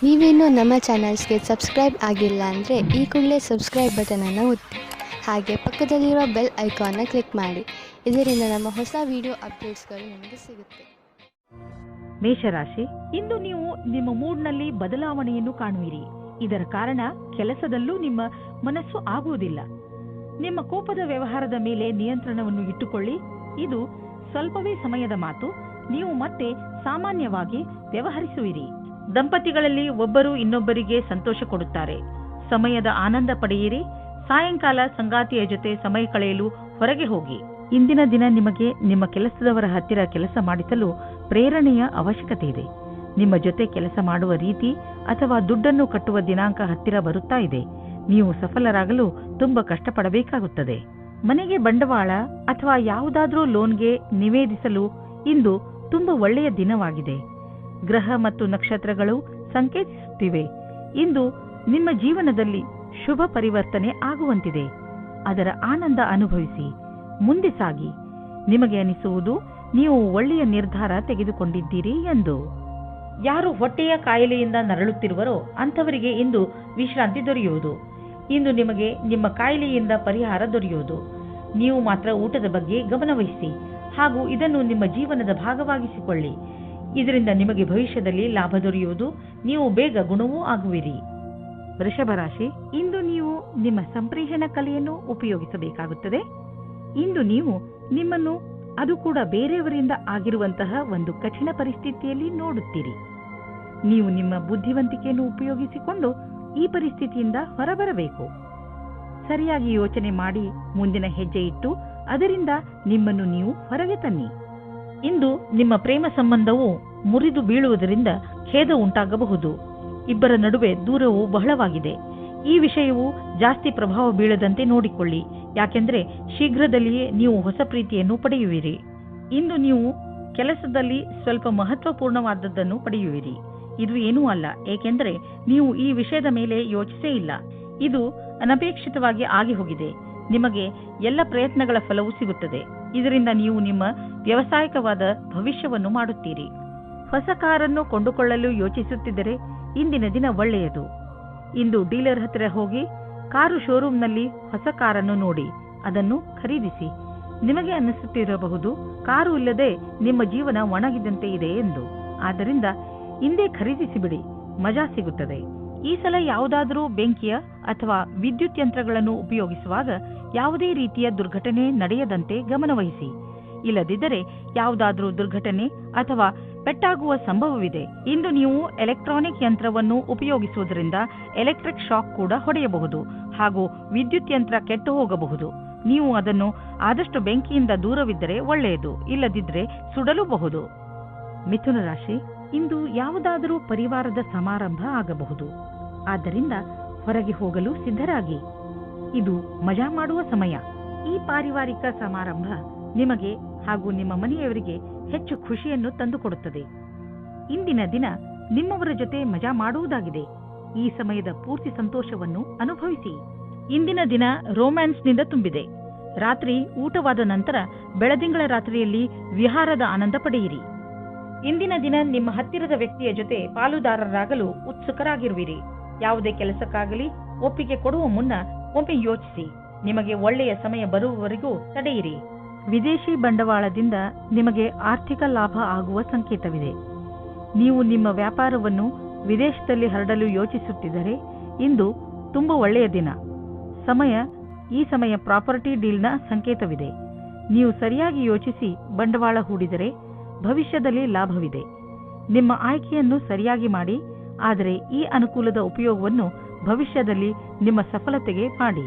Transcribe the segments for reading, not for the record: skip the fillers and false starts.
ನೀವೇನೂ ನಮ್ಮ ಚಾನಲ್ಸ್ಗೆ ಸಬ್ಸ್ಕ್ರೈಬ್ ಆಗಿಲ್ಲ ಅಂದರೆ ಈ ಕೂಡಲೇ ಸಬ್ಸ್ಕ್ರೈಬ್ ಬಟನನ್ನು ಒತ್ತಿ ಹಾಗೆ ಪಕ್ಕದಲ್ಲಿರೋ ಬೆಲ್ ಐಕಾನ್ನ ಕ್ಲಿಕ್ ಮಾಡಿ. ಇದರಿಂದ ನಮ್ಮ ಹೊಸ ವಿಡಿಯೋ ಅಪ್ಡೇಟ್ಸ್ಗಳು ನಿಮಗೆ ಸಿಗುತ್ತೆ. ಮೇಷರಾಶಿ, ಇಂದು ನೀವು ನಿಮ್ಮ ಮೂಡ್ನಲ್ಲಿ ಬದಲಾವಣೆಯನ್ನು ಕಾಣುವಿರಿ. ಇದರ ಕಾರಣ ಕೆಲಸದಲ್ಲೂ ನಿಮ್ಮ ಮನಸ್ಸು ಆಗುವುದಿಲ್ಲ. ನಿಮ್ಮ ಕೋಪದ ವ್ಯವಹಾರದ ಮೇಲೆ ನಿಯಂತ್ರಣವನ್ನು ಇಟ್ಟುಕೊಳ್ಳಿ. ಇದು ಸ್ವಲ್ಪವೇ ಸಮಯದ ಮಾತು. ನೀವು ಮತ್ತೆ ಸಾಮಾನ್ಯವಾಗಿ ವ್ಯವಹರಿಸುವಿರಿ. ದಂಪತಿಗಳಲ್ಲಿ ಒಬ್ಬರು ಇನ್ನೊಬ್ಬರಿಗೆ ಸಂತೋಷ ಕೊಡುತ್ತಾರೆ. ಸಮಯದ ಆನಂದ ಪಡೆಯಿರಿ. ಸಾಯಂಕಾಲ ಸಂಗಾತಿಯ ಜೊತೆ ಸಮಯ ಕಳೆಯಲು ಹೊರಗೆ ಹೋಗಿ. ಇಂದಿನ ದಿನ ನಿಮಗೆ ನಿಮ್ಮ ಕೆಲಸದವರ ಹತ್ತಿರ ಕೆಲಸ ಮಾಡಿಸಲು ಪ್ರೇರಣೆಯ ಅವಶ್ಯಕತೆ ಇದೆ. ನಿಮ್ಮ ಜೊತೆ ಕೆಲಸ ಮಾಡುವ ರೀತಿ ಅಥವಾ ದುಡ್ಡನ್ನು ಕಟ್ಟುವ ದಿನಾಂಕ ಹತ್ತಿರ ಬರುತ್ತಾ ಇದೆ. ನೀವು ಸಫಲರಾಗಲು ತುಂಬಾ ಕಷ್ಟಪಡಬೇಕಾಗುತ್ತದೆ. ಮನೆಗೆ ಬಂಡವಾಳ ಅಥವಾ ಯಾವುದಾದ್ರೂ ಲೋನ್ಗೆ ನಿವೇದಿಸಲು ಇಂದು ತುಂಬಾ ಒಳ್ಳೆಯ ದಿನವಾಗಿದೆ. ಗ್ರಹ ಮತ್ತು ನಕ್ಷತ್ರಗಳು ಸಂಕೇತಿಸುತ್ತಿವೆ ಇಂದು ನಿಮ್ಮ ಜೀವನದಲ್ಲಿ ಶುಭ ಪರಿವರ್ತನೆ ಆಗುವಂತಿದೆ. ಅದರ ಆನಂದ ಅನುಭವಿಸಿ ಮುಂದೆ ಸಾಗಿ. ನಿಮಗೆ ಅನಿಸುವುದು ನೀವು ಒಳ್ಳೆಯ ನಿರ್ಧಾರ ತೆಗೆದುಕೊಂಡಿದ್ದೀರಿ ಎಂದು. ಯಾರು ಹೊಟ್ಟೆಯ ಕಾಯಿಲೆಯಿಂದ ನರಳುತ್ತಿರುವರೋ ಅಂಥವರಿಗೆ ಇಂದು ವಿಶ್ರಾಂತಿ ದೊರೆಯುವುದು. ಇಂದು ನಿಮಗೆ ನಿಮ್ಮ ಕಾಯಿಲೆಯಿಂದ ಪರಿಹಾರ ದೊರೆಯುವುದು. ನೀವು ಮಾತ್ರ ಊಟದ ಬಗ್ಗೆ ಗಮನವಹಿಸಿ ಹಾಗೂ ಇದನ್ನು ನಿಮ್ಮ ಜೀವನದ ಭಾಗವಾಗಿಸಿಕೊಳ್ಳಿ. ಇದರಿಂದ ನಿಮಗೆ ಭವಿಷ್ಯದಲ್ಲಿ ಲಾಭ ದೊರೆಯುವುದು. ನೀವು ಬೇಗ ಗುಣವೂ ಆಗುವಿರಿ. ವೃಷಭ ರಾಶಿ, ಇಂದು ನೀವು ನಿಮ್ಮ ಸಂಪ್ರೇಷಣ ಕಲೆಯನ್ನು ಉಪಯೋಗಿಸಬೇಕಾಗುತ್ತದೆ. ಇಂದು ನೀವು ನಿಮ್ಮನ್ನು ಅದು ಕೂಡ ಬೇರೆಯವರಿಂದ ಆಗಿರುವಂತಹ ಒಂದು ಕಠಿಣ ಪರಿಸ್ಥಿತಿಯಲ್ಲಿ ನೋಡುತ್ತೀರಿ. ನೀವು ನಿಮ್ಮ ಬುದ್ಧಿವಂತಿಕೆಯನ್ನು ಉಪಯೋಗಿಸಿಕೊಂಡು ಈ ಪರಿಸ್ಥಿತಿಯಿಂದ ಹೊರಬರಬೇಕು. ಸರಿಯಾಗಿ ಯೋಚನೆ ಮಾಡಿ ಮುಂದಿನ ಹೆಜ್ಜೆ ಇಟ್ಟು ಅದರಿಂದ ನಿಮ್ಮನ್ನು ನೀವು ಹೊರಗೆ ತನ್ನಿ. ಇಂದು ನಿಮ್ಮ ಪ್ರೇಮ ಸಂಬಂಧವು ಮುರಿದು ಬೀಳುವುದರಿಂದ ಖೇದ ಉಂಟಾಗಬಹುದು. ಇಬ್ಬರ ನಡುವೆ ದೂರವು ಬಹಳವಾಗಿದೆ. ಈ ವಿಷಯವು ಜಾಸ್ತಿ ಪ್ರಭಾವ ಬೀಳದಂತೆ ನೋಡಿಕೊಳ್ಳಿ. ಯಾಕೆಂದ್ರೆ ಶೀಘ್ರದಲ್ಲಿಯೇ ನೀವು ಹೊಸ ಪ್ರೀತಿಯನ್ನು ಪಡೆಯುವಿರಿ. ಇಂದು ನೀವು ಕೆಲಸದಲ್ಲಿ ಸ್ವಲ್ಪ ಮಹತ್ವಪೂರ್ಣವಾದದ್ದನ್ನು ಪಡೆಯುವಿರಿ. ಇದು ಏನೂ ಅಲ್ಲ, ಏಕೆಂದರೆ ನೀವು ಈ ವಿಷಯದ ಮೇಲೆ ಯೋಚಿಸೇ ಇಲ್ಲ. ಇದು ಅನಪೇಕ್ಷಿತವಾಗಿ ಆಗಿ ಹೋಗಿದೆ. ನಿಮಗೆ ಎಲ್ಲ ಪ್ರಯತ್ನಗಳ ಫಲವೂ ಸಿಗುತ್ತದೆ. ಇದರಿಂದ ನೀವು ನಿಮ್ಮ ವ್ಯವಸಾಯಿಕವಾದ ಭವಿಷ್ಯವನ್ನು ಮಾಡುತ್ತೀರಿ. ಹೊಸ ಕಾರನ್ನು ಕೊಂಡುಕೊಳ್ಳಲು ಯೋಚಿಸುತ್ತಿದ್ದರೆ ಇಂದಿನ ದಿನ ಒಳ್ಳೆಯದು. ಇಂದು ಡೀಲರ್ ಹತ್ತಿರ ಹೋಗಿ ಕಾರು ಶೋರೂಮ್ನಲ್ಲಿ ಹೊಸ ಕಾರನ್ನು ನೋಡಿ ಅದನ್ನು ಖರೀದಿಸಿ. ನಿಮಗೆ ಅನ್ನಿಸುತ್ತಿರಬಹುದು ಕಾರು ಇಲ್ಲದೆ ನಿಮ್ಮ ಜೀವನ ಒಣಗಿದಂತೆ ಇದೆ ಎಂದು. ಆದ್ದರಿಂದ ಇಂದೇ ಖರೀದಿಸಿಬಿಡಿ, ಮಜಾ ಸಿಗುತ್ತದೆ. ಈ ಸಲ ಯಾವುದಾದರೂ ಬೆಂಕಿಯ ಅಥವಾ ವಿದ್ಯುತ್ ಯಂತ್ರಗಳನ್ನು ಉಪಯೋಗಿಸುವಾಗ ಯಾವುದೇ ರೀತಿಯ ದುರ್ಘಟನೆ ನಡೆಯದಂತೆ ಗಮನವಹಿಸಿ. ಇಲ್ಲದಿದ್ದರೆ ಯಾವುದಾದರೂ ದುರ್ಘಟನೆ ಅಥವಾ ಪೆಟ್ಟಾಗುವ ಸಂಭವವಿದೆ. ಇಂದು ನೀವು ಎಲೆಕ್ಟ್ರಾನಿಕ್ ಯಂತ್ರವನ್ನು ಉಪಯೋಗಿಸುವುದರಿಂದ ಎಲೆಕ್ಟ್ರಿಕ್ ಶಾಕ್ ಕೂಡ ಹೊಡೆಯಬಹುದು ಹಾಗೂ ವಿದ್ಯುತ್ ಯಂತ್ರ ಕೆಟ್ಟು ಹೋಗಬಹುದು. ನೀವು ಅದನ್ನು ಆದಷ್ಟು ಬೆಂಕಿಯಿಂದ ದೂರವಿದ್ದರೆ ಒಳ್ಳೆಯದು, ಇಲ್ಲದಿದ್ದರೆ ಸುಡಲೂಬಹುದು. ಮಿಥುನ ರಾಶಿ, ಇಂದು ಯಾವುದಾದರೂ ಪರಿವಾರದ ಸಮಾರಂಭ ಆಗಬಹುದು. ಆದ್ದರಿಂದ ಹೊರಗೆ ಹೋಗಲು ಸಿದ್ಧರಾಗಿ. ಇದು ಮಜಾ ಮಾಡುವ ಸಮಯ. ಈ ಪಾರಿವಾರಿಕ ಸಮಾರಂಭ ನಿಮಗೆ ಹಾಗೂ ನಿಮ್ಮ ಮನೆಯವರಿಗೆ ಹೆಚ್ಚು ಖುಷಿಯನ್ನು ತಂದುಕೊಡುತ್ತದೆ. ಇಂದಿನ ದಿನ ನಿಮ್ಮವರ ಜೊತೆ ಮಜಾ ಮಾಡುವುದಾಗಿದೆ. ಈ ಸಮಯದ ಪೂರ್ತಿ ಸಂತೋಷವನ್ನು ಅನುಭವಿಸಿ. ಇಂದಿನ ದಿನ ರೋಮ್ಯಾನ್ಸ್ನಿಂದ ತುಂಬಿದೆ. ರಾತ್ರಿ ಊಟವಾದ ನಂತರ ಬೆಳದಿಂಗಳ ರಾತ್ರಿಯಲ್ಲಿ ವಿಹಾರದ ಆನಂದ ಪಡೆಯಿರಿ. ಇಂದಿನ ದಿನ ನಿಮ್ಮ ಹತ್ತಿರದ ವ್ಯಕ್ತಿಯ ಜೊತೆ ಪಾಲುದಾರರಾಗಲು ಉತ್ಸುಕರಾಗಿರುವಿರಿ. ಯಾವುದೇ ಕೆಲಸಕ್ಕಾಗಲಿ ಒಪ್ಪಿಗೆ ಕೊಡುವ ಮುನ್ನ ಒಮ್ಮೆ ಯೋಚಿಸಿ. ನಿಮಗೆ ಒಳ್ಳೆಯ ಸಮಯ ಬರುವವರೆಗೂ ತಡೆಯಿರಿ. ವಿದೇಶಿ ಬಂಡವಾಳದಿಂದ ನಿಮಗೆ ಆರ್ಥಿಕ ಲಾಭ ಆಗುವ ಸಂಕೇತವಿದೆ. ನೀವು ನಿಮ್ಮ ವ್ಯಾಪಾರವನ್ನು ವಿದೇಶದಲ್ಲಿ ಹರಡಲು ಯೋಚಿಸುತ್ತಿದ್ದರೆ ಇಂದು ತುಂಬಾ ಒಳ್ಳೆಯ ದಿನ. ಈ ಸಮಯ ಪ್ರಾಪರ್ಟಿ ಡೀಲ್ನ ಸಂಕೇತವಿದೆ. ನೀವು ಸರಿಯಾಗಿ ಯೋಚಿಸಿ ಬಂಡವಾಳ ಹೂಡಿದರೆ ಭವಿಷ್ಯದಲ್ಲಿ ಲಾಭವಿದೆ. ನಿಮ್ಮ ಆಯ್ಕೆಯನ್ನು ಸರಿಯಾಗಿ ಮಾಡಿ, ಆದರೆ ಈ ಅನುಕೂಲದ ಉಪಯೋಗವನ್ನು ಭವಿಷ್ಯದಲ್ಲಿ ನಿಮ್ಮ ಸಫಲತೆಗೆ ಮಾಡಿ.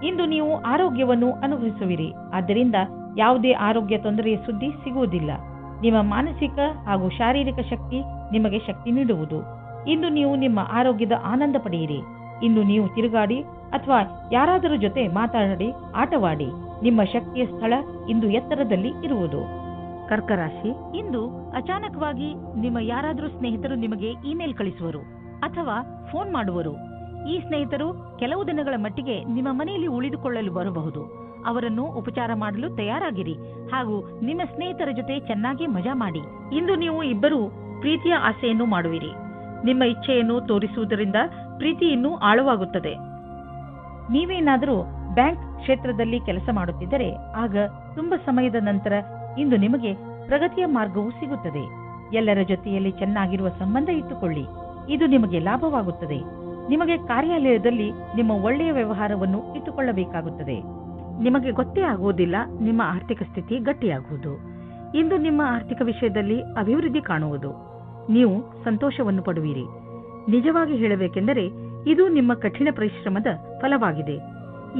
ಇಂದು ನೀವು ಆರೋಗ್ಯವನ್ನು ಅನುಭವಿಸುವಿರಿ. ಆದ್ದರಿಂದ ಯಾವುದೇ ಆರೋಗ್ಯ ತೊಂದರೆಯ ಸುದ್ದಿ ಸಿಗುವುದಿಲ್ಲ. ನಿಮ್ಮ ಮಾನಸಿಕ ಹಾಗೂ ಶಾರೀರಿಕ ಶಕ್ತಿ ನಿಮಗೆ ಶಕ್ತಿ ನೀಡುವುದು. ಇಂದು ನೀವು ನಿಮ್ಮ ಆರೋಗ್ಯದ ಆನಂದ ಪಡೆಯಿರಿ. ಇಂದು ನೀವು ತಿರುಗಾಡಿ ಅಥವಾ ಯಾರಾದರೂ ಜೊತೆ ಮಾತಾಡಿ ಆಟವಾಡಿ. ನಿಮ್ಮ ಶಕ್ತಿಯ ಸ್ಥಳ ಇಂದು ಎತ್ತರದಲ್ಲಿ ಇರುವುದು. ಕರ್ಕರಾಶಿ, ಇಂದು ಅಚಾನಕವಾಗಿ ನಿಮ್ಮ ಯಾರಾದರೂ ಸ್ನೇಹಿತರು ನಿಮಗೆ ಇಮೇಲ್ ಕಳಿಸುವರು ಅಥವಾ ಫೋನ್ ಮಾಡುವರು. ಈ ಸ್ನೇಹಿತರು ಕೆಲವು ದಿನಗಳ ಮಟ್ಟಿಗೆ ನಿಮ್ಮ ಮನೆಯಲ್ಲಿ ಉಳಿದುಕೊಳ್ಳಲು ಬರಬಹುದು. ಅವರನ್ನು ಉಪಚಾರ ಮಾಡಲು ತಯಾರಾಗಿರಿ ಹಾಗೂ ನಿಮ್ಮ ಸ್ನೇಹಿತರ ಜೊತೆ ಚೆನ್ನಾಗಿ ಮಜಾ ಮಾಡಿ. ಇಂದು ನೀವು ಇಬ್ಬರು ಪ್ರೀತಿಯ ಆಸೆಯನ್ನು ಮಾಡುವಿರಿ. ನಿಮ್ಮ ಇಚ್ಛೆಯನ್ನು ತೋರಿಸುವುದರಿಂದ ಪ್ರೀತಿ ಇನ್ನೂ ಆಳವಾಗುತ್ತದೆ. ನೀವೇನಾದರೂ ಬ್ಯಾಂಕ್ ಕ್ಷೇತ್ರದಲ್ಲಿ ಕೆಲಸ ಮಾಡುತ್ತಿದ್ದರೆ ಆಗ ತುಂಬಾ ಸಮಯದ ನಂತರ ಇಂದು ನಿಮಗೆ ಪ್ರಗತಿಯ ಮಾರ್ಗವು ಸಿಗುತ್ತದೆ. ಎಲ್ಲರ ಜೊತೆಯಲ್ಲಿ ಚೆನ್ನಾಗಿರುವ ಸಂಬಂಧ ಇಟ್ಟುಕೊಳ್ಳಿ, ಇದು ನಿಮಗೆ ಲಾಭವಾಗುತ್ತದೆ. ನಿಮಗೆ ಕಾರ್ಯಾಲಯದಲ್ಲಿ ನಿಮ್ಮ ಒಳ್ಳೆಯ ವ್ಯವಹಾರವನ್ನು ಇಟ್ಟುಕೊಳ್ಳಬೇಕಾಗುತ್ತದೆ. ನಿಮಗೆ ಗೊತ್ತೇ ಆಗುವುದಿಲ್ಲ ನಿಮ್ಮ ಆರ್ಥಿಕ ಸ್ಥಿತಿ ಗಟ್ಟಿಯಾಗುವುದು. ಇಂದು ನಿಮ್ಮ ಆರ್ಥಿಕ ವಿಷಯದಲ್ಲಿ ಅಭಿವೃದ್ಧಿ ಕಾಣುವುದು. ನೀವು ಸಂತೋಷವನ್ನು ಪಡುವಿರಿ. ನಿಜವಾಗಿ ಹೇಳಬೇಕೆಂದರೆ ಇದು ನಿಮ್ಮ ಕಠಿಣ ಪರಿಶ್ರಮದ ಫಲವಾಗಿದೆ.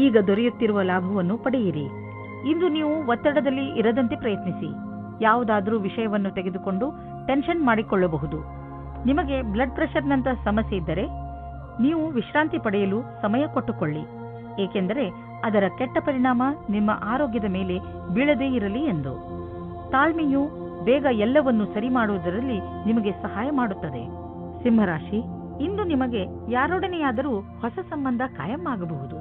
ಈಗ ದೊರೆಯುತ್ತಿರುವ ಲಾಭವನ್ನು ಪಡೆಯಿರಿ. ಇಂದು ನೀವು ಒತ್ತಡದಲ್ಲಿ ಇರದಂತೆ ಪ್ರಯತ್ನಿಸಿ. ಯಾವುದಾದರೂ ವಿಷಯವನ್ನು ತೆಗೆದುಕೊಂಡು ಟೆನ್ಷನ್ ಮಾಡಿಕೊಳ್ಳಬಹುದು. ನಿಮಗೆ ಬ್ಲಡ್ ಪ್ರೆಷರ್ನಂತ ಸಮಸ್ಯೆ ಇದ್ದರೆ ನೀವು ವಿಶ್ರಾಂತಿ ಪಡೆಯಲು ಸಮಯ ಕೊಟ್ಟುಕೊಳ್ಳಿ, ಏಕೆಂದರೆ ಅದರ ಕೆಟ್ಟ ಪರಿಣಾಮ ನಿಮ್ಮ ಆರೋಗ್ಯದ ಮೇಲೆ ಬೀಳದೇ ಇರಲಿ ಎಂದು. ತಾಳ್ಮೆಯು ಬೇಗ ಎಲ್ಲವನ್ನು ಸರಿ ಮಾಡುವುದರಲ್ಲಿ ನಿಮಗೆ ಸಹಾಯ ಮಾಡುತ್ತದೆ. ಸಿಂಹರಾಶಿ, ಇಂದು ನಿಮಗೆ ಯಾರೊಡನೆಯಾದರೂ ಹೊಸ ಸಂಬಂಧ ಕಾಯಂ ಆಗಬಹುದು.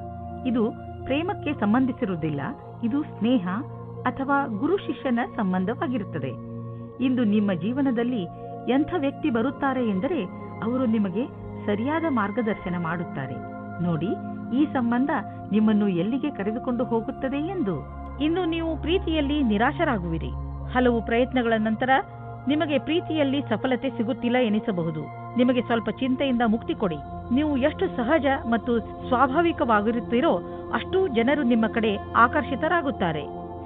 ಇದು ಪ್ರೇಮಕ್ಕೆ ಸಂಬಂಧಿಸಿರುವುದಿಲ್ಲ, ಇದು ಸ್ನೇಹ ಅಥವಾ ಗುರು ಶಿಷ್ಯನ ಸಂಬಂಧವಾಗಿರುತ್ತದೆ. ಇಂದು ನಿಮ್ಮ ಜೀವನದಲ್ಲಿ ಎಂಥ ವ್ಯಕ್ತಿ ಬರುತ್ತಾರೆ ಎಂದರೆ ಅವರು ನಿಮಗೆ ಸರಿಯಾದ ಮಾರ್ಗದರ್ಶನ ಮಾಡುತ್ತಾರೆ. ನೋಡಿ, ಈ ಸಂಬಂಧ ನಿಮ್ಮನ್ನು ಎಲ್ಲಿಗೆ ಕರೆದುಕೊಂಡು ಹೋಗುತ್ತದೆ ಎಂದು. ಇಂದು ನೀವು ಪ್ರೀತಿಯಲ್ಲಿ ನಿರಾಶರಾಗುವಿರಿ. ಹಲವು ಪ್ರಯತ್ನಗಳ ನಂತರ ನಿಮಗೆ ಪ್ರೀತಿಯಲ್ಲಿ ಸಫಲತೆ ಸಿಗುತ್ತಿಲ್ಲ ಎನಿಸಬಹುದು. ನಿಮಗೆ ಸ್ವಲ್ಪ ಚಿಂತೆಯಿಂದ ಮುಕ್ತಿ ಕೊಡಿ. ನೀವು ಎಷ್ಟು ಸಹಜ ಮತ್ತು ಸ್ವಾಭಾವಿಕವಾಗಿರುತ್ತೀರೋ ಅಷ್ಟು ಜನರು ನಿಮ್ಮ ಕಡೆ ಆಕರ್ಷಿತರಾಗುತ್ತಾರೆ.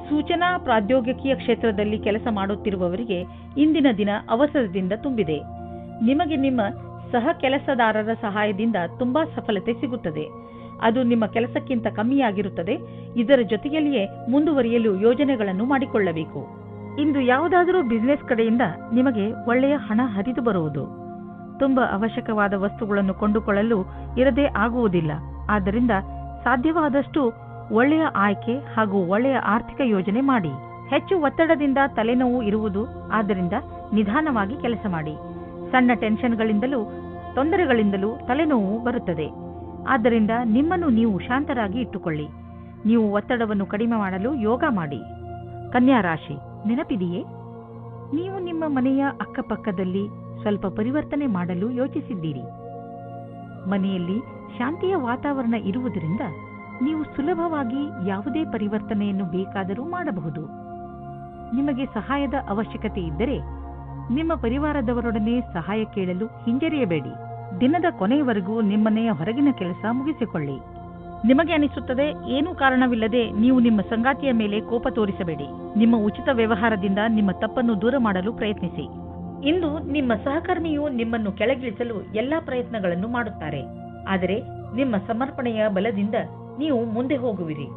ಸೂಚನಾ ಪ್ರೌದ್ಯೋಗಿಕಿಯ ಕ್ಷೇತ್ರದಲ್ಲಿ ಕೆಲಸ ಮಾಡುತ್ತಿರುವವರಿಗೆ ಇಂದಿನ ದಿನ ಅವಸರದಿಂದ ತುಂಬಿದೆ. ನಿಮಗೆ ನಿಮ್ಮ ಸಹ ಕೆಲಸದಾರರ ಸಹಾಯದಿಂದ ತುಂಬಾ ಸಫಲತೆ ಸಿಗುತ್ತದೆ. ಅದು ನಿಮ್ಮ ಕೆಲಸಕ್ಕಿಂತ ಕಮ್ಮಿಯಾಗಿರುತ್ತದೆ. ಇದರ ಜೊತೆಯಲ್ಲಿಯೇ ಮುಂದುವರಿಯಲು ಯೋಜನೆಗಳನ್ನು ಮಾಡಿಕೊಳ್ಳಬೇಕು. ಇಂದು ಯಾವುದಾದರೂ ಬಿಸಿನೆಸ್ ಕಡೆಯಿಂದ ನಿಮಗೆ ಒಳ್ಳೆಯ ಹಣ ಹರಿದು ಬರುವುದು. ತುಂಬಾ ಅವಶ್ಯಕವಾದ ವಸ್ತುಗಳನ್ನು ಕೊಂಡುಕೊಳ್ಳಲು ಇರದೇ ಆಗುವುದಿಲ್ಲ. ಆದ್ದರಿಂದ ಸಾಧ್ಯವಾದಷ್ಟು ಒಳ್ಳೆಯ ಆಯ್ಕೆ ಹಾಗೂ ಒಳ್ಳೆಯ ಆರ್ಥಿಕ ಯೋಜನೆ ಮಾಡಿ. ಹೆಚ್ಚು ಒತ್ತಡದಿಂದ ತಲೆನೋವು ಇರುವುದು, ಆದ್ದರಿಂದ ನಿಧಾನವಾಗಿ ಕೆಲಸ ಮಾಡಿ. ಸಣ್ಣ ಟೆನ್ಷನ್ಗಳಿಂದಲೂ ತೊಂದರೆಗಳಿಂದಲೂ ತಲೆನೋವು ಬರುತ್ತದೆ. ಆದ್ದರಿಂದ ನಿಮ್ಮನ್ನು ನೀವು ಶಾಂತರಾಗಿ ಇಟ್ಟುಕೊಳ್ಳಿ. ನೀವು ಒತ್ತಡವನ್ನು ಕಡಿಮೆ ಮಾಡಲು ಯೋಗ ಮಾಡಿ. ಕನ್ಯಾ ರಾಶಿ, ನೆನಪಿದೆಯೇ? ನೀವು ನಿಮ್ಮ ಮನೆಯ ಅಕ್ಕಪಕ್ಕದಲ್ಲಿ ಸ್ವಲ್ಪ ಪರಿವರ್ತನೆ ಮಾಡಲು ಯೋಚಿಸಿದ್ದೀರಿ. ಮನೆಯಲ್ಲಿ ಶಾಂತಿಯ ವಾತಾವರಣ ಇರುವುದರಿಂದ ನೀವು ಸುಲಭವಾಗಿ ಯಾವುದೇ ಪರಿವರ್ತನೆಯನ್ನು ಬೇಕಾದರೂ ಮಾಡಬಹುದು. ನಿಮಗೆ ಸಹಾಯದ ಅವಶ್ಯಕತೆ ಇದ್ದರೆ ನಿಮ್ಮ ಪರಿವಾರದವರೊಡನೆ ಸಹಾಯ ಕೇಳಲು ಹಿಂಜರಿಯಬೇಡಿ. ದಿನದ ಕೊನೆಯವರೆಗೂ ನಿಮ್ಮನೆಯ ಹೊರಗಿನ ಕೆಲಸ ಮುಗಿಸಿಕೊಳ್ಳಿ. ನಿಮಗೆ ಅನಿಸುತ್ತದೆ, ಏನೂ ಕಾರಣವಿಲ್ಲದೆ ನೀವು ನಿಮ್ಮ ಸಂಗಾತಿಯ ಮೇಲೆ ಕೋಪ ತೋರಿಸಬೇಡಿ. ನಿಮ್ಮ ಉಚಿತ ವ್ಯವಹಾರದಿಂದ ನಿಮ್ಮ ತಪ್ಪನ್ನು ದೂರ ಮಾಡಲು ಪ್ರಯತ್ನಿಸಿ. ಇಂದು ನಿಮ್ಮ ಸಹಕರ್ಮಿಯು ನಿಮ್ಮನ್ನು ಕೆಳಗಿಳಿಸಲು ಎಲ್ಲಾ ಪ್ರಯತ್ನಗಳನ್ನು ಮಾಡುತ್ತಾರೆ, ಆದರೆ ನಿಮ್ಮ ಸಮರ್ಪಣೆಯ ಬಲದಿಂದ ನೀವು ಮುಂದೆ ಹೋಗುವಿರಿ.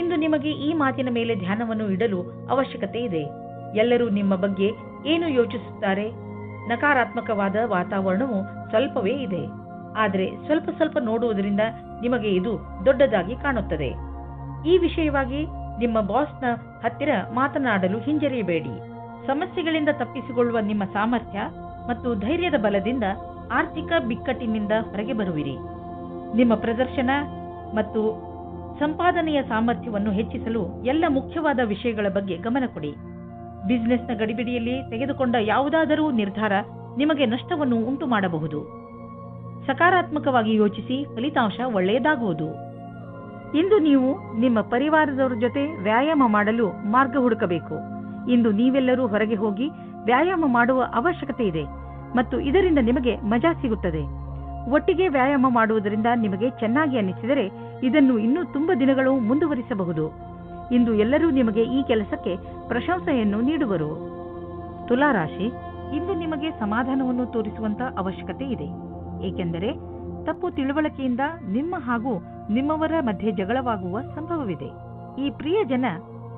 ಇಂದು ನಿಮಗೆ ಈ ಮಾತಿನ ಮೇಲೆ ಧ್ಯಾನವನ್ನು ಇಡಲು ಅವಶ್ಯಕತೆ ಇದೆ. ಎಲ್ಲರೂ ನಿಮ್ಮ ಬಗ್ಗೆ ಏನು ಯೋಚಿಸುತ್ತಾರೆ? ನಕಾರಾತ್ಮಕವಾದ ವಾತಾವರಣವು ಸ್ವಲ್ಪವೇ ಇದೆ, ಆದರೆ ಸ್ವಲ್ಪ ಸ್ವಲ್ಪ ನೋಡುವುದರಿಂದ ನಿಮಗೆ ಇದು ದೊಡ್ಡದಾಗಿ ಕಾಣುತ್ತದೆ. ಈ ವಿಷಯವಾಗಿ ನಿಮ್ಮ ಬಾಸ್ನ ಹತ್ತಿರ ಮಾತನಾಡಲು ಹಿಂಜರಿಯಬೇಡಿ. ಸಮಸ್ಯೆಗಳಿಂದ ತಪ್ಪಿಸಿಕೊಳ್ಳುವ ನಿಮ್ಮ ಸಾಮರ್ಥ್ಯ ಮತ್ತು ಧೈರ್ಯದ ಬಲದಿಂದ ಆರ್ಥಿಕ ಬಿಕ್ಕಟ್ಟಿನಿಂದ ಹೊರಗೆ ಬರುವಿರಿ. ನಿಮ್ಮ ಪ್ರದರ್ಶನ ಮತ್ತು ಸಂಪಾದನೆಯ ಸಾಮರ್ಥ್ಯವನ್ನು ಹೆಚ್ಚಿಸಲು ಎಲ್ಲ ಮುಖ್ಯವಾದ ವಿಷಯಗಳ ಬಗ್ಗೆ ಗಮನ ಕೊಡಿ. ಬಿಸಿನೆಸ್ನ ಗಡಿಬಿಡಿಯಲ್ಲಿ ತೆಗೆದುಕೊಂಡ ಯಾವುದಾದರೂ ನಿರ್ಧಾರ ನಿಮಗೆ ನಷ್ಟವನ್ನು ಉಂಟು ಮಾಡಬಹುದು. ಸಕಾರಾತ್ಮಕವಾಗಿ ಯೋಚಿಸಿ, ಫಲಿತಾಂಶ ಒಳ್ಳೆಯದಾಗುವುದು. ಇಂದು ನೀವು ನಿಮ್ಮ ಪರಿವಾರದವರ ಜೊತೆ ವ್ಯಾಯಾಮ ಮಾಡಲು ಮಾರ್ಗ ಹುಡುಕಬೇಕು. ಇಂದು ನೀವೆಲ್ಲರೂ ಹೊರಗೆ ಹೋಗಿ ವ್ಯಾಯಾಮ ಮಾಡುವ ಅವಶ್ಯಕತೆ ಇದೆ ಮತ್ತು ಇದರಿಂದ ನಿಮಗೆ ಮಜಾ ಸಿಗುತ್ತದೆ. ಒಟ್ಟಿಗೆ ವ್ಯಾಯಾಮ ಮಾಡುವುದರಿಂದ ನಿಮಗೆ ಚೆನ್ನಾಗಿ ಅನ್ನಿಸಿದರೆ ಇದನ್ನು ಇನ್ನೂ ತುಂಬಾ ದಿನಗಳು ಮುಂದುವರಿಸಬಹುದು. ಇಂದು ಎಲ್ಲರೂ ನಿಮಗೆ ಈ ಕೆಲಸಕ್ಕೆ ಪ್ರಶಂಸೆಯನ್ನು ನೀಡುವರು. ತುಲಾರಾಶಿ, ಇಂದು ನಿಮಗೆ ಸಮಾಧಾನವನ್ನು ತೋರಿಸುವಂತ ಅವಶ್ಯಕತೆ ಇದೆ, ಏಕೆಂದರೆ ತಪ್ಪು ತಿಳುವಳಿಕೆಯಿಂದ ನಿಮ್ಮ ಹಾಗೂ ನಿಮ್ಮವರ ಮಧ್ಯೆ ಜಗಳವಾಗುವ ಸಂಭವವಿದೆ. ಈ ಪ್ರಿಯ ಜನ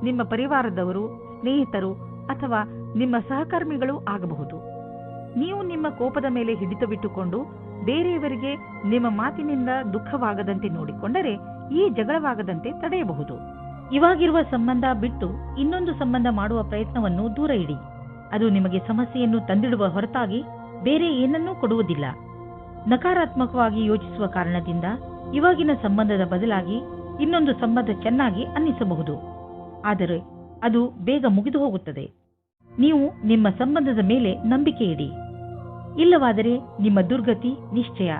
ನಿಮ್ಮ ಪರಿವಾರದವರು, ಸ್ನೇಹಿತರು ಅಥವಾ ನಿಮ್ಮ ಸಹಕರ್ಮಿಗಳು ಆಗಬಹುದು. ನೀವು ನಿಮ್ಮ ಕೋಪದ ಮೇಲೆ ಹಿಡಿತವಿಟ್ಟುಕೊಂಡು ಬೇರೆಯವರಿಗೆ ನಿಮ್ಮ ಮಾತಿನಿಂದ ದುಃಖವಾಗದಂತೆ ನೋಡಿಕೊಂಡರೆ ಈ ಜಗಳವಾಗದಂತೆ ತಡೆಯಬಹುದು. ಇವಾಗಿರುವ ಸಂಬಂಧ ಬಿಟ್ಟು ಇನ್ನೊಂದು ಸಂಬಂಧ ಮಾಡುವ ಪ್ರಯತ್ನವನ್ನು ದೂರ ಇಡಿ. ಅದು ನಿಮಗೆ ಸಮಸ್ಯೆಯನ್ನು ತಂದಿಡುವ ಹೊರತಾಗಿ ಬೇರೆ ಏನನ್ನೂ ಕೊಡುವುದಿಲ್ಲ. ನಕಾರಾತ್ಮಕವಾಗಿ ಯೋಚಿಸುವ ಕಾರಣದಿಂದ ಇವಾಗಿನ ಸಂಬಂಧದ ಬದಲಾಗಿ ಇನ್ನೊಂದು ಸಂಬಂಧ ಚೆನ್ನಾಗಿ ಅನ್ನಿಸಬಹುದು, ಆದರೆ ಅದು ಬೇಗ ಮುಗಿದು ಹೋಗುತ್ತದೆ. ನೀವು ನಿಮ್ಮ ಸಂಬಂಧದ ಮೇಲೆ ನಂಬಿಕೆ ಇಡಿ. ಇಲ್ಲವಾದರೆ ನಿಮ್ಮ ದುರ್ಗತಿ ನಿಶ್ಚಯ.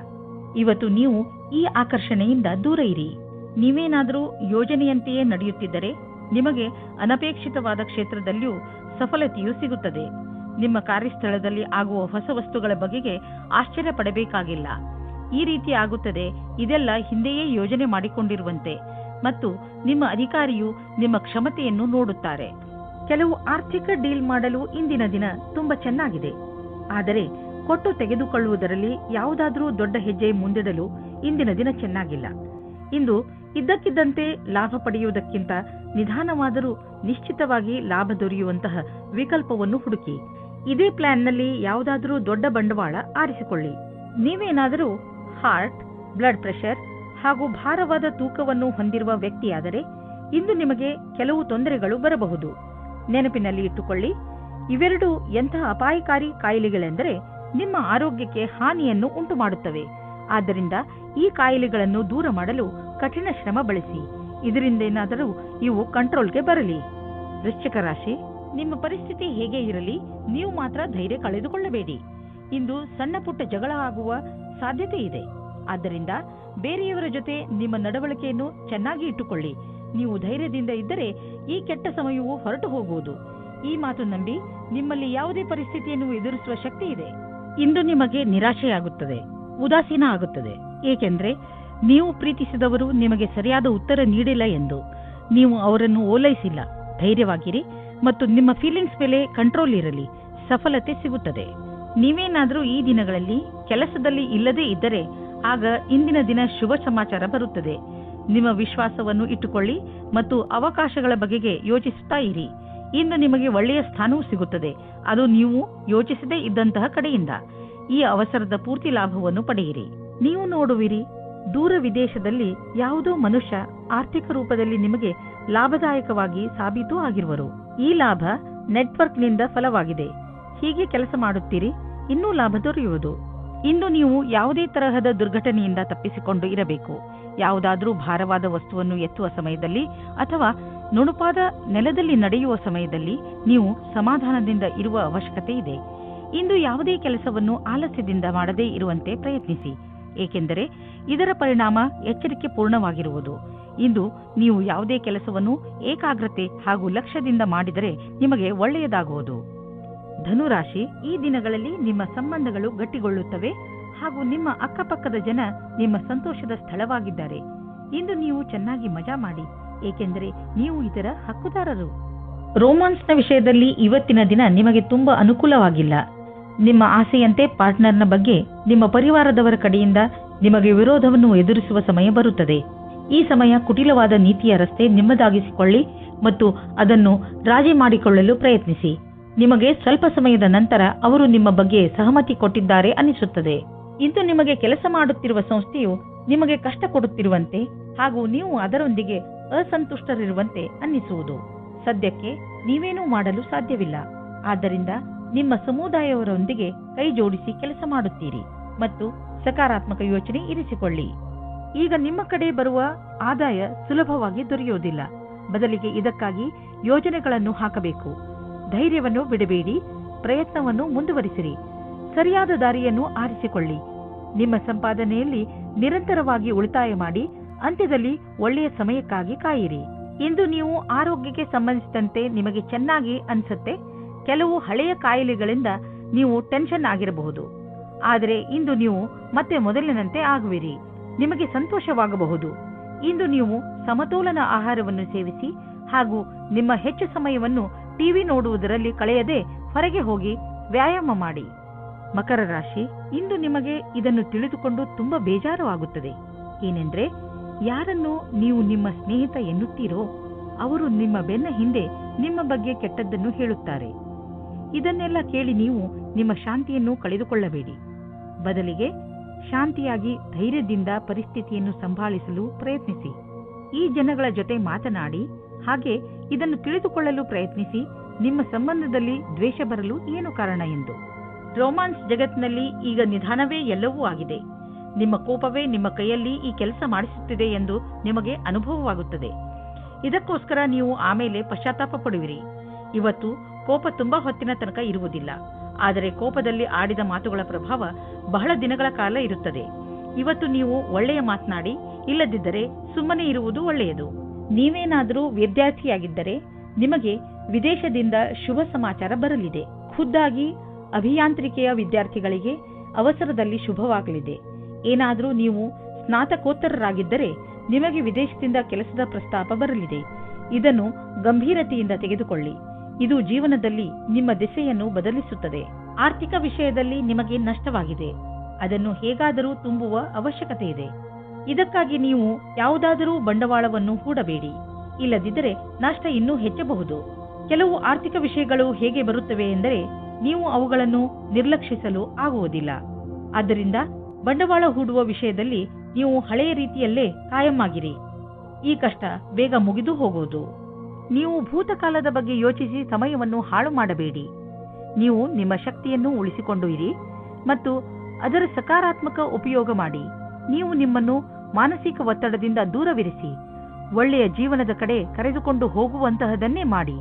ಇವತ್ತು ನೀವು ಈ ಆಕರ್ಷಣೆಯಿಂದ ದೂರ ಇರಿ. ನೀವೇನಾದರೂ ಯೋಜನೆಯಂತೆಯೇ ನಡೆಯುತ್ತಿದ್ದರೆ ನಿಮಗೆ ಅನಪೇಕ್ಷಿತವಾದ ಕ್ಷೇತ್ರದಲ್ಲಿಯೂ ಸಫಲತೆಯೂ ಸಿಗುತ್ತದೆ. ನಿಮ್ಮ ಕಾರ್ಯಸ್ಥಳದಲ್ಲಿ ಆಗುವ ಹೊಸ ವಸ್ತುಗಳ ಬಗೆಗೆ ಆಶ್ಚರ್ಯ ಪಡಬೇಕಾಗಿಲ್ಲ. ಈ ರೀತಿ ಆಗುತ್ತದೆ, ಇದೆಲ್ಲ ಹಿಂದೆಯೇ ಯೋಜನೆ ಮಾಡಿಕೊಂಡಿರುವಂತೆ. ಮತ್ತು ನಿಮ್ಮ ಅಧಿಕಾರಿಯು ನಿಮ್ಮ ಕ್ಷಮತೆಯನ್ನು ನೋಡುತ್ತಾರೆ. ಕೆಲವು ಆರ್ಥಿಕ ಡೀಲ್ ಮಾಡಲು ಇಂದಿನ ದಿನ ತುಂಬಾ ಚೆನ್ನಾಗಿದೆ. ಆದರೆ ಕೊಟ್ಟು ತೆಗೆದುಕೊಳ್ಳುವುದರಲ್ಲಿ ಯಾವುದಾದರೂ ದೊಡ್ಡ ಹೆಜ್ಜೆ ಮುಂದಿಡಲು ಇಂದಿನ ದಿನ ಚೆನ್ನಾಗಿಲ್ಲ. ಇಂದು ಇದ್ದಕ್ಕಿದ್ದಂತೆ ಲಾಭ ಪಡೆಯುವುದಕ್ಕಿಂತ ನಿಧಾನವಾದರೂ ನಿಶ್ಚಿತವಾಗಿ ಲಾಭ ದೊರೆಯುವಂತಹ ವಿಕಲ್ಪವನ್ನು ಹುಡುಕಿ. ಇದೇ ಪ್ಲಾನ್ನಲ್ಲಿ ಯಾವುದಾದರೂ ದೊಡ್ಡ ಬಂಡವಾಳ ಆರಿಸಿಕೊಳ್ಳಿ. ನೀವೇನಾದರೂ ಹಾರ್ಟ್, ಬ್ಲಡ್ ಪ್ರೆಷರ್ ಹಾಗೂ ಭಾರವಾದ ತೂಕವನ್ನು ಹೊಂದಿರುವ ವ್ಯಕ್ತಿಯಾದರೆ ಇಂದು ನಿಮಗೆ ಕೆಲವು ತೊಂದರೆಗಳು ಬರಬಹುದು. ನೆನಪಿನಲ್ಲಿ ಇಟ್ಟುಕೊಳ್ಳಿ, ಇವೆರಡು ಎಂತಹ ಅಪಾಯಕಾರಿ ಕಾಯಿಲೆಗಳೆಂದರೆ ನಿಮ್ಮ ಆರೋಗ್ಯಕ್ಕೆ ಹಾನಿಯನ್ನು ಉಂಟು ಮಾಡುತ್ತವೆ. ಆದ್ದರಿಂದ ಈ ಕಾಯಿಲೆಗಳನ್ನು ದೂರ ಮಾಡಲು ಕಠಿಣ ಶ್ರಮ ಬಳಸಿ. ಇದರಿಂದೇನಾದರೂ ಇವು ಕಂಟ್ರೋಲ್ಗೆ ಬರಲಿ. ವೃಶ್ಚಿಕ ರಾಶಿ, ನಿಮ್ಮ ಪರಿಸ್ಥಿತಿ ಹೇಗೆ ಇರಲಿ, ನೀವು ಮಾತ್ರ ಧೈರ್ಯ ಕಳೆದುಕೊಳ್ಳಬೇಡಿ. ಇಂದು ಸಣ್ಣ ಪುಟ್ಟ ಜಗಳ ಆಗುವ ಸಾಧ್ಯತೆ ಇದೆ. ಆದ್ದರಿಂದ ಬೇರೆಯವರ ಜೊತೆ ನಿಮ್ಮ ನಡವಳಿಕೆಯನ್ನು ಚೆನ್ನಾಗಿ ಇಟ್ಟುಕೊಳ್ಳಿ. ನೀವು ಧೈರ್ಯದಿಂದ ಇದ್ದರೆ ಈ ಕೆಟ್ಟ ಸಮಯವು ಹೊರಟು ಹೋಗುವುದು. ಈ ಮಾತು ನಂಬಿ ನಿಮ್ಮಲ್ಲಿ ಯಾವುದೇ ಪರಿಸ್ಥಿತಿಯನ್ನು ಎದುರಿಸುವ ಶಕ್ತಿ ಇದೆ. ಇಂದು ನಿಮಗೆ ನಿರಾಶೆಯಾಗುತ್ತದೆ, ಉದಾಸೀನ ಆಗುತ್ತದೆ. ಏಕೆಂದರೆ ನೀವು ಪ್ರೀತಿಸಿದವರು ನಿಮಗೆ ಸರಿಯಾದ ಉತ್ತರ ನೀಡಿಲ್ಲ ಎಂದು. ನೀವು ಅವರನ್ನು ಓಲೈಸಿಲ್ಲ. ಧೈರ್ಯವಾಗಿರಿ ಮತ್ತು ನಿಮ್ಮ ಫೀಲಿಂಗ್ಸ್ ಮೇಲೆ ಕಂಟ್ರೋಲ್ ಇರಲಿ. ಸಫಲತೆ ಸಿಗುತ್ತದೆ. ನೀವೇನಾದರೂ ಈ ದಿನಗಳಲ್ಲಿ ಕೆಲಸದಲ್ಲಿ ಇಲ್ಲದೇ ಇದ್ದರೆ ಆಗ ಇಂದಿನ ದಿನ ಶುಭ ಸಮಾಚಾರ ಬರುತ್ತದೆ. ನಿಮ್ಮ ವಿಶ್ವಾಸವನ್ನು ಇಟ್ಟುಕೊಳ್ಳಿ ಮತ್ತು ಅವಕಾಶಗಳ ಬಗೆಗೆ ಯೋಚಿಸುತ್ತಾ ಇರಿ. ಇಂದು ನಿಮಗೆ ಒಳ್ಳೆಯ ಸ್ಥಾನವೂ ಸಿಗುತ್ತದೆ, ಅದು ನೀವು ಯೋಚಿಸದೇ ಇದ್ದಂತಹ ಕಡೆಯಿಂದ. ಈ ಅವಸರದ ಪೂರ್ತಿ ಲಾಭವನ್ನು ಪಡೆಯಿರಿ. ನೀವು ನೋಡುವಿರಿ, ದೂರ ವಿದೇಶದಲ್ಲಿ ಯಾವುದೋ ಮನುಷ್ಯ ಆರ್ಥಿಕ ರೂಪದಲ್ಲಿ ನಿಮಗೆ ಲಾಭದಾಯಕವಾಗಿ ಸಾಬೀತು ಆಗಿರುವರು. ಈ ಲಾಭ ನೆಟ್ವರ್ಕ್ನಿಂದ ಫಲವಾಗಿದೆ. ಹೀಗೆ ಕೆಲಸ ಮಾಡುತ್ತೀರಿ, ಇನ್ನೂ ಲಾಭ ದೊರೆಯುವುದು. ಇಂದು ನೀವು ಯಾವುದೇ ತರಹದ ದುರ್ಘಟನೆಯಿಂದ ತಪ್ಪಿಸಿಕೊಂಡು ಇರಬೇಕು. ಯಾವುದಾದರೂ ಭಾರವಾದ ವಸ್ತುವನ್ನು ಎತ್ತುವ ಸಮಯದಲ್ಲಿ ಅಥವಾ ನುಣುಪಾದ ನೆಲದಲ್ಲಿ ನಡೆಯುವ ಸಮಯದಲ್ಲಿ ನೀವು ಸಮಾಧಾನದಿಂದ ಇರುವ ಅವಶ್ಯಕತೆ ಇದೆ. ಇಂದು ಯಾವುದೇ ಕೆಲಸವನ್ನು ಆಲಸ್ಯದಿಂದ ಮಾಡದೇ ಇರುವಂತೆ ಪ್ರಯತ್ನಿಸಿ, ಏಕೆಂದರೆ ಇದರ ಪರಿಣಾಮ ಎಚ್ಚರಿಕೆ ಪೂರ್ಣವಾಗಿರುವುದು. ಇಂದು ನೀವು ಯಾವುದೇ ಕೆಲಸವನ್ನು ಏಕಾಗ್ರತೆ ಹಾಗೂ ಲಕ್ಷ್ಯದಿಂದ ಮಾಡಿದರೆ ನಿಮಗೆ ಒಳ್ಳೆಯದಾಗುವುದು. ಧನುರಾಶಿ, ಈ ದಿನಗಳಲ್ಲಿ ನಿಮ್ಮ ಸಂಬಂಧಗಳು ಗಟ್ಟಿಗೊಳ್ಳುತ್ತವೆ ಹಾಗೂ ನಿಮ್ಮ ಅಕ್ಕಪಕ್ಕದ ಜನ ನಿಮ್ಮ ಸಂತೋಷದ ಸ್ಥಳವಾಗಿದ್ದಾರೆ. ಇಂದು ನೀವು ಚೆನ್ನಾಗಿ ಮಜಾ ಮಾಡಿ, ಏಕೆಂದರೆ ನೀವು ಇದರ ಹಕ್ಕುದಾರರು. ರೋಮಾನ್ಸ್ನ ವಿಷಯದಲ್ಲಿ ಇವತ್ತಿನ ದಿನ ನಿಮಗೆ ತುಂಬಾ ಅನುಕೂಲವಾಗಿಲ್ಲ. ನಿಮ್ಮ ಆಸೆಯಂತೆ ಪಾರ್ಟ್ನರ್ನ ಬಗ್ಗೆ ನಿಮ್ಮ ಪರಿವಾರದವರ ಕಡೆಯಿಂದ ನಿಮಗೆ ವಿರೋಧವನ್ನು ಎದುರಿಸುವ ಸಮಯ ಬರುತ್ತದೆ. ಈ ಸಮಯ ಕುಟಿಲವಾದ ನೀತಿಯ ರಸ್ತೆ ನಿಮ್ಮದಾಗಿಸಿಕೊಳ್ಳಿ ಮತ್ತು ಅದನ್ನು ರಾಜಿ ಮಾಡಿಕೊಳ್ಳಲು ಪ್ರಯತ್ನಿಸಿ. ನಿಮಗೆ ಸ್ವಲ್ಪ ಸಮಯದ ನಂತರ ಅವರು ನಿಮ್ಮ ಬಗ್ಗೆ ಸಹಮತಿ ಕೊಟ್ಟಿದ್ದಾರೆ ಅನಿಸುತ್ತದೆ. ಇಂದು ನಿಮಗೆ ಕೆಲಸ ಮಾಡುತ್ತಿರುವ ಸಂಸ್ಥೆಯು ನಿಮಗೆ ಕಷ್ಟ ಕೊಡುತ್ತಿರುವಂತೆ ಹಾಗೂ ನೀವು ಅದರೊಂದಿಗೆ ಅಸಂತುಷ್ಟರಿರುವಂತೆ ಅನ್ನಿಸುವುದು. ಸದ್ಯಕ್ಕೆ ನೀವೇನೂ ಮಾಡಲು ಸಾಧ್ಯವಿಲ್ಲ. ಆದ್ದರಿಂದ ನಿಮ್ಮ ಸಮುದಾಯವರೊಂದಿಗೆ ಕೈ ಜೋಡಿಸಿ ಕೆಲಸ ಮಾಡುತ್ತೀರಿ ಮತ್ತು ಸಕಾರಾತ್ಮಕ ಯೋಚನೆ ಇರಿಸಿಕೊಳ್ಳಿ. ಈಗ ನಿಮ್ಮ ಕಡೆ ಬರುವ ಆದಾಯ ಸುಲಭವಾಗಿ ದೊರೆಯುವುದಿಲ್ಲ. ಬದಲಿಗೆ ಇದಕ್ಕಾಗಿ ಯೋಜನೆಗಳನ್ನು ಹಾಕಬೇಕು. ಧೈರ್ಯವನ್ನು ಬಿಡಬೇಡಿ, ಪ್ರಯತ್ನವನ್ನು ಮುಂದುವರಿಸಿರಿ. ಸರಿಯಾದ ದಾರಿಯನ್ನು ಆರಿಸಿಕೊಳ್ಳಿ. ನಿಮ್ಮ ಸಂಪಾದನೆಯಲ್ಲಿ ನಿರಂತರವಾಗಿ ಉಳಿತಾಯ ಮಾಡಿ, ಅಂತ್ಯದಲ್ಲಿ ಒಳ್ಳೆಯ ಸಮಯಕ್ಕಾಗಿ ಕಾಯಿರಿ. ಇಂದು ನೀವು ಆರೋಗ್ಯಕ್ಕೆ ಸಂಬಂಧಿಸಿದಂತೆ ನಿಮಗೆ ಚೆನ್ನಾಗಿ ಅನಿಸುತ್ತೆ. ಕೆಲವು ಹಳೆಯ ಕಾಯಿಲೆಗಳಿಂದ ನೀವು ಟೆನ್ಷನ್ ಆಗಿರಬಹುದು, ಆದರೆ ಇಂದು ನೀವು ಮತ್ತೆ ಮೊದಲಿನಂತೆ ಆಗುವಿರಿ. ನಿಮಗೆ ಸಂತೋಷವಾಗಬಹುದು. ಇಂದು ನೀವು ಸಮತೋಲನ ಆಹಾರವನ್ನು ಸೇವಿಸಿ ಹಾಗೂ ನಿಮ್ಮ ಹೆಚ್ಚು ಸಮಯವನ್ನು ಟಿವಿ ನೋಡುವುದರಲ್ಲಿ ಕಳೆಯದೆ ಹೊರಗೆ ಹೋಗಿ ವ್ಯಾಯಾಮ ಮಾಡಿ. ಮಕರ ರಾಶಿ, ಇಂದು ನಿಮಗೆ ಇದನ್ನು ತಿಳಿದುಕೊಂಡು ತುಂಬಾ ಬೇಜಾರು ಆಗುತ್ತದೆ. ಏನೆಂದ್ರೆ, ಯಾರನ್ನು ನೀವು ನಿಮ್ಮ ಸ್ನೇಹಿತ ಎನ್ನುತ್ತೀರೋ ಅವರು ನಿಮ್ಮ ಬೆನ್ನ ಹಿಂದೆ ನಿಮ್ಮ ಬಗ್ಗೆ ಕೆಟ್ಟದ್ದನ್ನು ಹೇಳುತ್ತಾರೆ. ಇದನ್ನೆಲ್ಲ ಕೇಳಿ ನೀವು ನಿಮ್ಮ ಶಾಂತಿಯನ್ನು ಕಳೆದುಕೊಳ್ಳಬೇಡಿ. ಬದಲಿಗೆ ಶಾಂತಿಯಾಗಿ ಧೈರ್ಯದಿಂದ ಪರಿಸ್ಥಿತಿಯನ್ನು ಸಂಭಾಳಿಸಲು ಪ್ರಯತ್ನಿಸಿ. ಈ ಜನಗಳ ಜೊತೆ ಮಾತನಾಡಿ ಹಾಗೆ ಇದನ್ನು ತಿಳಿದುಕೊಳ್ಳಲು ಪ್ರಯತ್ನಿಸಿ, ನಿಮ್ಮ ಸಂಬಂಧದಲ್ಲಿ ದ್ವೇಷ ಬರಲು ಏನು ಕಾರಣ ಎಂದು. ರೋಮಾನ್ಸ್ ಜಗತ್ತಿನಲ್ಲಿ ಈಗ ನಿಧಾನವೇ ಎಲ್ಲವೂ ಆಗಿದೆ. ನಿಮ್ಮ ಕೋಪವೇ ನಿಮ್ಮ ಕೈಯಲ್ಲಿ ಈ ಕೆಲಸ ಮಾಡಿಸುತ್ತಿದೆ ಎಂದು ನಿಮಗೆ ಅನುಭವವಾಗುತ್ತದೆ. ಇದಕ್ಕೋಸ್ಕರ ನೀವು ಆಮೇಲೆ ಪಶ್ಚಾತ್ತಾಪ ಪಡುವಿರಿ. ಇವತ್ತು ಕೋಪ ತುಂಬಾ ಹೊತ್ತಿನ ತನಕ ಇರುವುದಿಲ್ಲ. ಆದರೆ ಕೋಪದಲ್ಲಿ ಆಡಿದ ಮಾತುಗಳ ಪ್ರಭಾವ ಬಹಳ ದಿನಗಳ ಕಾಲ ಇರುತ್ತದೆ. ಇವತ್ತು ನೀವು ಒಳ್ಳೆಯ ಮಾತನಾಡಿ, ಇಲ್ಲದಿದ್ದರೆ ಸುಮ್ಮನೆ ಇರುವುದು ಒಳ್ಳೆಯದು. ನೀವೇನಾದರೂ ವಿದ್ಯಾರ್ಥಿಯಾಗಿದ್ದರೆ ನಿಮಗೆ ವಿದೇಶದಿಂದ ಶುಭ ಸಮಾಚಾರ ಬರಲಿದೆ. ಖುದ್ದಾಗಿ ಅಭಿಯಾಂತ್ರಿಕೆಯ ವಿದ್ಯಾರ್ಥಿಗಳಿಗೆ ಅವಸರದಲ್ಲಿ ಶುಭವಾಗಲಿದೆ. ಏನಾದರೂ ನೀವು ಸ್ನಾತಕೋತ್ತರರಾಗಿದ್ದರೆ ನಿಮಗೆ ವಿದೇಶದಿಂದ ಕೆಲಸದ ಪ್ರಸ್ತಾಪ ಬರಲಿದೆ. ಇದನ್ನು ಗಂಭೀರತೆಯಿಂದ ತೆಗೆದುಕೊಳ್ಳಿ. ಇದು ಜೀವನದಲ್ಲಿ ನಿಮ್ಮ ದಿಸೆಯನ್ನು ಬದಲಿಸುತ್ತದೆ. ಆರ್ಥಿಕ ವಿಷಯದಲ್ಲಿ ನಿಮಗೆ ನಷ್ಟವಾಗಿದೆ. ಅದನ್ನು ಹೇಗಾದರೂ ತುಂಬುವ ಅವಶ್ಯಕತೆ ಇದೆ. ಇದಕ್ಕಾಗಿ ನೀವು ಯಾವುದಾದರೂ ಬಂಡವಾಳವನ್ನು ಹೂಡಬೇಡಿ. ಇಲ್ಲದಿದ್ದರೆ ನಷ್ಟ ಇನ್ನೂ ಹೆಚ್ಚಬಹುದು. ಕೆಲವು ಆರ್ಥಿಕ ವಿಷಯಗಳು ಹೇಗೆ ಬರುತ್ತವೆ ಎಂದರೆ ನೀವು ಅವುಗಳನ್ನು ನಿರ್ಲಕ್ಷಿಸಲು ಆಗುವುದಿಲ್ಲ. ಆದ್ದರಿಂದ ಬಂಡವಾಳ ಹೂಡುವ ವಿಷಯದಲ್ಲಿ ನೀವು ಹಳೆಯ ರೀತಿಯಲ್ಲೇ ಕಾಯಂ ಆಗಿರಿ. ಈ ಕಷ್ಟ ಬೇಗ ಮುಗಿದು ಹೋಗುವುದು. ನೀವು ಭೂತಕಾಲದ ಬಗ್ಗೆ ಯೋಚಿಸಿ ಸಮಯವನ್ನು ಹಾಳು ಮಾಡಬೇಡಿ. ನೀವು ನಿಮ್ಮ ಶಕ್ತಿಯನ್ನು ಉಳಿಸಿಕೊಂಡು ಇರಿ ಮತ್ತು ಅದರ ಸಕಾರಾತ್ಮಕ ಉಪಯೋಗ ಮಾಡಿ. ನೀವು ನಿಮ್ಮನ್ನು ಮಾನಸಿಕ ಒತ್ತಡದಿಂದ ದೂರವಿರಿಸಿ ಒಳ್ಳೆಯ ಜೀವನದ ಕಡೆ ಕರೆದುಕೊಂಡು ಹೋಗುವಂತಹದನ್ನೇ ಮಾಡಿ.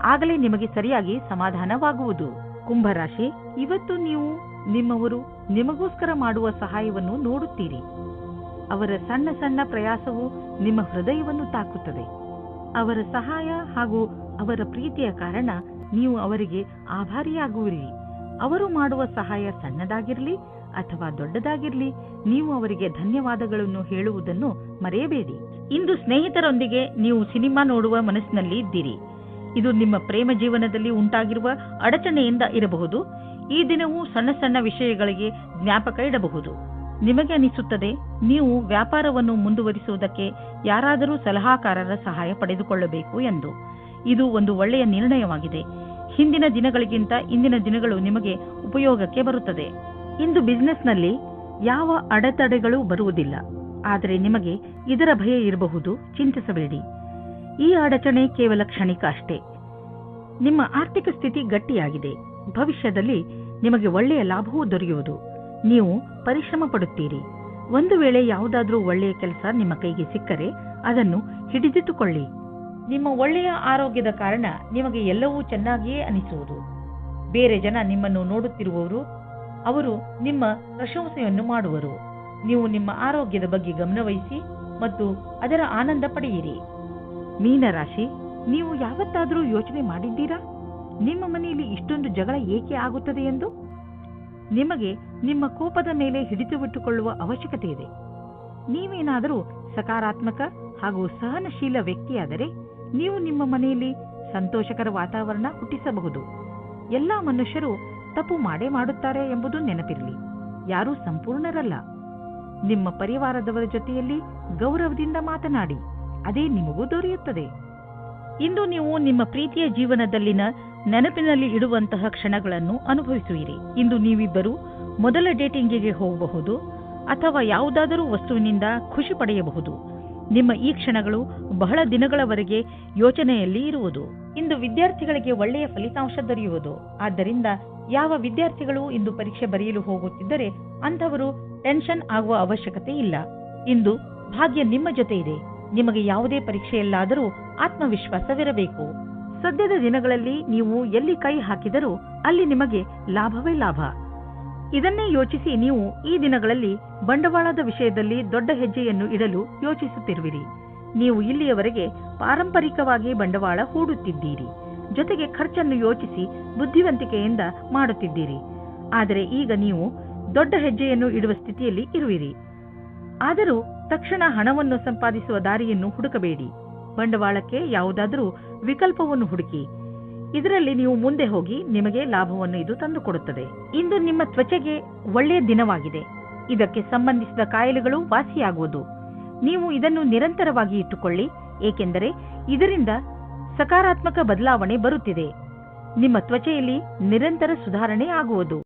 ಆಗಲೇ ನಿಮಗೆ ಸರಿಯಾಗಿ ಸಮಾಧಾನವಾಗುವುದು. ಕುಂಭರಾಶಿ, ಇವತ್ತು ನೀವು ನಿಮ್ಮವರು ನಿಮಗೋಸ್ಕರ ಮಾಡುವ ಸಹಾಯವನ್ನು ನೋಡುತ್ತೀರಿ. ಅವರ ಸಣ್ಣ ಸಣ್ಣ ಪ್ರಯಾಸವು ನಿಮ್ಮ ಹೃದಯವನ್ನು ತಾಕುತ್ತದೆ. ಅವರ ಸಹಾಯ ಹಾಗೂ ಅವರ ಪ್ರೀತಿಯ ಕಾರಣ ನೀವು ಅವರಿಗೆ ಆಭಾರಿಯಾಗುವಿರಿ. ಅವರು ಮಾಡುವ ಸಹಾಯ ಸಣ್ಣದಾಗಿರಲಿ ಅಥವಾ ದೊಡ್ಡದಾಗಿರಲಿ, ನೀವು ಅವರಿಗೆ ಧನ್ಯವಾದಗಳನ್ನು ಹೇಳುವುದನ್ನು ಮರೆಯಬೇಡಿ. ಇಂದು ಸ್ನೇಹಿತರೊಂದಿಗೆ ನೀವು ಸಿನಿಮಾ ನೋಡುವ ಮನಸ್ಸಿನಲ್ಲಿ ಇದ್ದೀರಿ. ಇದು ನಿಮ್ಮ ಪ್ರೇಮ ಜೀವನದಲ್ಲಿ ಉಂಟಾಗಿರುವ ಅಡಚಣೆಯಿಂದ ಇರಬಹುದು. ಈ ದಿನವೂ ಸಣ್ಣ ಸಣ್ಣ ವಿಷಯಗಳಿಗೆ ಜ್ಞಾಪಕ ಇಡಬಹುದು. ನಿಮಗೆ ಅನಿಸುತ್ತದೆ ನೀವು ವ್ಯಾಪಾರವನ್ನು ಮುಂದುವರಿಸುವುದಕ್ಕೆ ಯಾರಾದರೂ ಸಲಹಾಕಾರರ ಸಹಾಯ ಪಡೆದುಕೊಳ್ಳಬೇಕು ಎಂದು. ಇದು ಒಂದು ಒಳ್ಳೆಯ ನಿರ್ಣಯವಾಗಿದೆ. ಹಿಂದಿನ ದಿನಗಳಿಗಿಂತ ಇಂದಿನ ದಿನಗಳು ನಿಮಗೆ ಉಪಯೋಗಕ್ಕೆ ಬರುತ್ತದೆ. ಇಂದು ಬಿಸಿನೆಸ್ನಲ್ಲಿ ಯಾವ ಅಡೆತಡೆಗಳು ಬರುವುದಿಲ್ಲ. ಆದರೆ ನಿಮಗೆ ಇದರ ಭಯ ಇರಬಹುದು. ಚಿಂತಿಸಬೇಡಿ. ಈ ಅಡಚಣೆ ಕೇವಲ ಕ್ಷಣಿಕ ಅಷ್ಟೇ. ನಿಮ್ಮ ಆರ್ಥಿಕ ಸ್ಥಿತಿ ಗಟ್ಟಿಯಾಗಿದೆ. ಭವಿಷ್ಯದಲ್ಲಿ ನಿಮಗೆ ಒಳ್ಳೆಯ ಲಾಭವೂ ದೊರೆಯುವುದು. ನೀವು ಪರಿಶ್ರಮ ಪಡುತ್ತೀರಿ. ಒಂದು ವೇಳೆ ಯಾವುದಾದ್ರೂ ಒಳ್ಳೆಯ ಕೆಲಸ ನಿಮ್ಮ ಕೈಗೆ ಸಿಕ್ಕರೆ ಅದನ್ನು ಹಿಡಿದಿಟ್ಟುಕೊಳ್ಳಿ. ನಿಮ್ಮ ಒಳ್ಳೆಯ ಆರೋಗ್ಯದ ಕಾರಣ ನಿಮಗೆ ಎಲ್ಲವೂ ಚೆನ್ನಾಗಿಯೇ ಅನಿಸುವುದು. ಬೇರೆ ಜನ ನಿಮ್ಮನ್ನು ನೋಡುತ್ತಿರುವವರು, ಅವರು ನಿಮ್ಮ ಪ್ರಶಂಸೆಯನ್ನು ಮಾಡುವರು. ನೀವು ನಿಮ್ಮ ಆರೋಗ್ಯದ ಬಗ್ಗೆ ಗಮನವಹಿಸಿ ಮತ್ತು ಅದರ ಆನಂದ ಪಡೆಯಿರಿ. ಮೀನರಾಶಿ, ನೀವು ಯಾವತ್ತಾದರೂ ಯೋಚನೆ ಮಾಡಿದ್ದೀರಾ ನಿಮ್ಮ ಮನೆಯಲ್ಲಿ ಇಷ್ಟೊಂದು ಜಗಳ ಏಕೆ ಆಗುತ್ತದೆ ಎಂದು? ನಿಮಗೆ ನಿಮ್ಮ ಕೋಪದ ಮೇಲೆ ಹಿಡಿತವಿಟ್ಟುಕೊಳ್ಳುವ ಅವಶ್ಯಕತೆ ಇದೆ. ನೀವೇನಾದರೂ ಸಕಾರಾತ್ಮಕ ಹಾಗೂ ಸಹನಶೀಲ ವ್ಯಕ್ತಿಯಾದರೆ ನೀವು ನಿಮ್ಮ ಮನೆಯಲ್ಲಿ ಸಂತೋಷಕರ ವಾತಾವರಣ ಹುಟ್ಟಿಸಬಹುದು. ಎಲ್ಲಾ ಮನುಷ್ಯರು ತಪ್ಪು ಮಾಡೇ ಮಾಡುತ್ತಾರೆ ಎಂಬುದು ನೆನಪಿರಲಿ. ಯಾರೂ ಸಂಪೂರ್ಣರಲ್ಲ. ನಿಮ್ಮ ಪರಿವಾರದವರ ಜೊತೆಯಲ್ಲಿ ಗೌರವದಿಂದ ಮಾತನಾಡಿ. ಅದೇ ನಿಮಗೂ ದೊರೆಯುತ್ತದೆ. ಇಂದು ನೀವು ನಿಮ್ಮ ಪ್ರೀತಿಯ ಜೀವನದಲ್ಲಿನ ನೆನಪಿನಲ್ಲಿ ಇಡುವಂತಹ ಕ್ಷಣಗಳನ್ನು ಅನುಭವಿಸುವಿರಿ. ಇಂದು ನೀವಿಬ್ಬರು ಮೊದಲ ಡೇಟಿಂಗಿಗೆ ಹೋಗಬಹುದು ಅಥವಾ ಯಾವುದಾದರೂ ವಸ್ತುವಿನಿಂದ ಖುಷಿ ಪಡೆಯಬಹುದು. ನಿಮ್ಮ ಈ ಕ್ಷಣಗಳು ಬಹಳ ದಿನಗಳವರೆಗೆ ಯೋಚನೆಯಲ್ಲಿ ಇರುವುದು. ಇಂದು ವಿದ್ಯಾರ್ಥಿಗಳಿಗೆ ಒಳ್ಳೆಯ ಫಲಿತಾಂಶ ದೊರೆಯುವುದು. ಆದ್ದರಿಂದ ಯಾವ ವಿದ್ಯಾರ್ಥಿಗಳು ಇಂದು ಪರೀಕ್ಷೆ ಬರೆಯಲು ಹೋಗುತ್ತಿದ್ದರೆ ಅಂಥವರು ಟೆನ್ಷನ್ ಆಗುವ ಅವಶ್ಯಕತೆ ಇಲ್ಲ. ಇಂದು ಭಾಗ್ಯ ನಿಮ್ಮ ಜೊತೆ ಇದೆ. ನಿಮಗೆ ಯಾವುದೇ ಪರೀಕ್ಷೆಯಲ್ಲಾದರೂ ಆತ್ಮವಿಶ್ವಾಸವಿರಬೇಕು. ಸದ್ಯದ ದಿನಗಳಲ್ಲಿ ನೀವು ಎಲ್ಲಿ ಕೈ ಹಾಕಿದರೂ ಅಲ್ಲಿ ನಿಮಗೆ ಲಾಭವೇ ಲಾಭ. ಇದನ್ನೇ ಯೋಚಿಸಿ ನೀವು ಈ ದಿನಗಳಲ್ಲಿ ಬಂಡವಾಳದ ವಿಷಯದಲ್ಲಿ ದೊಡ್ಡ ಹೆಜ್ಜೆಯನ್ನು ಇಡಲು ಯೋಚಿಸುತ್ತಿರುವಿರಿ. ನೀವು ಇಲ್ಲಿಯವರೆಗೆ ಪಾರಂಪರಿಕವಾಗಿ ಬಂಡವಾಳ ಹೂಡುತ್ತಿದ್ದೀರಿ. ಜೊತೆಗೆ ಖರ್ಚನ್ನು ಯೋಚಿಸಿ ಬುದ್ಧಿವಂತಿಕೆಯಿಂದ ಮಾಡುತ್ತಿದ್ದೀರಿ. ಆದರೆ ಈಗ ನೀವು ದೊಡ್ಡ ಹೆಜ್ಜೆಯನ್ನು ಇಡುವ ಸ್ಥಿತಿಯಲ್ಲಿ ಇರುವಿರಿ. ಆದರೂ ತಕ್ಷಣ ಹಣವನ್ನು ಸಂಪಾದಿಸುವ ದಾರಿಯನ್ನು ಹುಡುಕಬೇಡಿ. ಬಂಡವಾಳಕ್ಕೆ ಯಾವುದಾದರೂ ವಿಕಲ್ಪವನ್ನು ಹುಡುಕಿ. ಇದರಲ್ಲಿ ನೀವು ಮುಂದೆ ಹೋಗಿ ನಿಮಗೆ ಲಾಭವನ್ನು ಇದು ತಂದುಕೊಡುತ್ತದೆ. ಇಂದು ನಿಮ್ಮ ತ್ವಚೆಗೆ ಒಳ್ಳೆಯ ದಿನವಾಗಿದೆ. ಇದಕ್ಕೆ ಸಂಬಂಧಿಸಿದ ಕಾಯಿಲೆಗಳು ವಾಸಿಯಾಗುವುದು. ನೀವು ಇದನ್ನು ನಿರಂತರವಾಗಿ ಇಟ್ಟುಕೊಳ್ಳಿ, ಏಕೆಂದರೆ ಇದರಿಂದ ಸಕಾರಾತ್ಮಕ ಬದಲಾವಣೆ ಬರುತ್ತಿದೆ. ನಿಮ್ಮ ತ್ವಚೆಯಲ್ಲಿ ನಿರಂತರ ಸುಧಾರಣೆ ಆಗುವುದು.